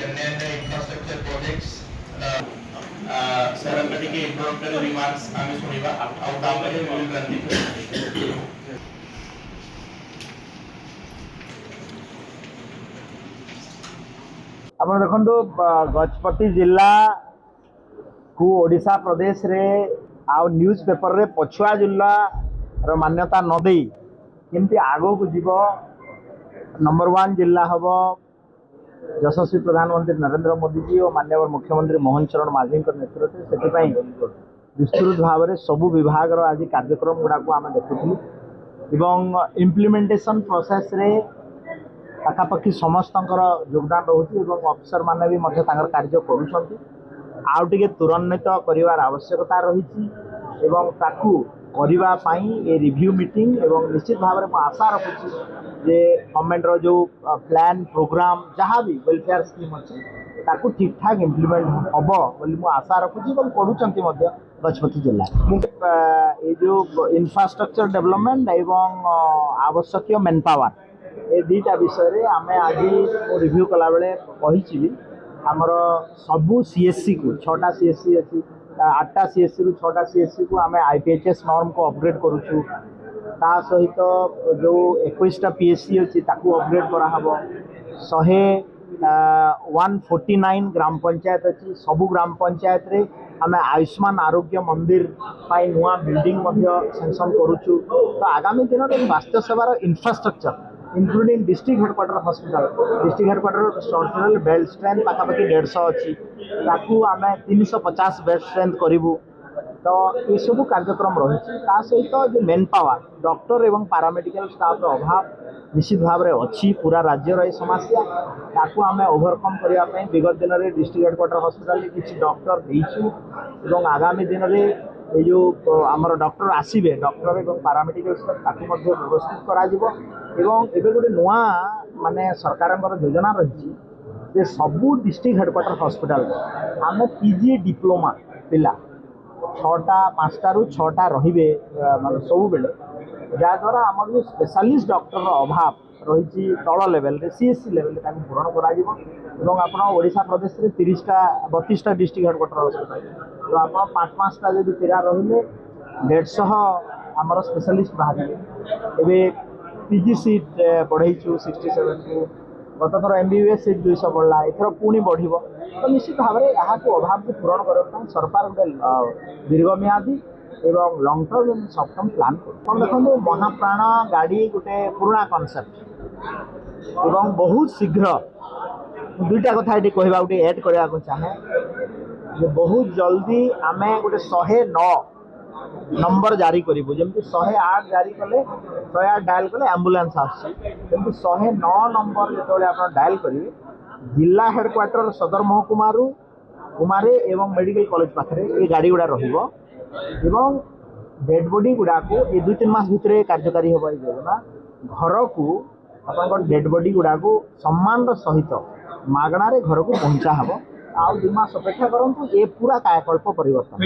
अन्य infrastructure projects sir अंगटी के introductory remarks आम्ही सुनिवा ଆଉ ତାପରେ विल रन ଆପଣ ଦେଖନ୍ତୁ ଗଜପତି ଜିଲ୍ଲା को ओडिशा प्रदेश रे आउ न्यूज पेपर रे पछुआ जिल्ला रो मान्यता न देई केमती आगो को जीव नंबर 1 जिल्ला हबो यशस्वी प्रधानमंत्री नरेंद्र मोदी जी और माननीय मुख्यमंत्री मोहन चरण माझी नेतृत्व से विस्तृत भाव में सबू विभाग आज कार्यक्रम गुड़ा को आम देखुलू एवं इम्प्लीमेंटेशन प्रोसेस रे पाखापाखि समस्त योगदान रोचे अफिसर मैंने भी कार्य करुँच आउ टे त्वरान्वित कर आवश्यकता रही ए रिव्यू मीटिंग एवं निश्चित भाव में आशा रखुची जे गवर्नमेंट रो जो प्लान प्रोग्राम जहाँ भी वेलफेयर स्कीम अच्छी ताकू ठीक ठाक इम्प्लीमेंट हम बोली मु आशा रखुची करूँ गजपति जिला ये जो इंफ्रास्ट्रक्चर डेवलपमेंट एवं आवश्यक मैन पावर ये दुईटा विषय आम आज रिव्यू कला बेले कही आमर सबू सीएससी को 6टा सीएससी अच्छी 8टा सीएससी रु 6टा सीएससी को आम आईपीएचएस नॉर्म को अपग्रेड करुचु ता सहित जो 21टा पीएससी अच्छी ताकू अपग्रेड कराहब 149 ग्राम पंचायत अच्छी सबू ग्राम पंचायत रे आम आयुष्मान आरोग्य मंदिर पाई नुआ बिल्डिंग सेंक्शन करुचु तो आगामी दिन में स्वास्थ्य सेवार infrastructure including district headquarter hospital district headquarter structural bed strength पाखापाखि 150 अच्छी ताकू आम 350 बेड स्ट्रेंथ करूँ तो ये सब कार्यक्रम रही सहित जो मेन पावर डॉक्टर एवं पैरामेडिकल स्टाफ अभाव निश्चित भाव में अच्छी पूरा राज्यर समस्या ताकू आम ओवरकम करने विगत दिन में डिस्ट्रिक्ट हेडक्वार्टर हॉस्पिटल किसी डॉक्टर देचु आगामी दिन में ये जो आमर डॉक्टर आसवे डॉक्टर एवं पैरामेडिकल स्टाफ ताकू व्यवस्थित करा गोटे नुआ माने सरकार योजना रही सबू डिस्ट्रिक्ट हेडक्वार्टर हॉस्पिटल आम पीजी डिप्लोमा पिला 5टा रु 6टा रे सब बेले जहाँद्वारा आम जो स्पेशलिस्ट डॉक्टर अभाव रही तल लेवल रे सीएससी लेवल पूरण करा प्रदेश में 32टा डिस्ट्रिक्ट हेडक्वार्टर हॉस्पिटल तो आप 5-5टा जब पिला रे 150 आमर स्पेशलिस्ट बाहर ए पीजी सीट बढ़ाईचु 67 को गत थर एमबीबीएस सीट 200 बढ़ला एथर पुणी बढ़ तो निश्चित भाव में यहाँ अभाव को पूरण करने सरकार गोटे दीर्घमियादी एवं लंग टर्म एवं सर्ट टर्म प्लां कर देखो महाप्राण गाड़ी गोटे पुराना कनसेप्ट एवं बहुत शीघ्र दुईटा कथा ये कहवा गोटे एड करने चाहे बहुत जल्दी आम गोटे 109 नंबर जारी करूँ जमी 108 जारी कले 108 डायल कले एम्बुलेंस आसमी 109 नंबर जो आप डायल करेंगे जिला हेडक्वार्टर सदर महकुमा कुमारे एवं मेडिकल कॉलेज पाखे ये गाड़ी गुड़ा एवं डेड बॉडी गुड़ा को ये 2-3 मास भितर कार्यकारी होगा ये योजना घर को आप डेड बॉडी गुड़ा को सम्मान सहित मागणार घर को पहुँचा हम आउ 2 मास अपेक्षा करूँ ये पूरा कायाकल्प परिवर्तन।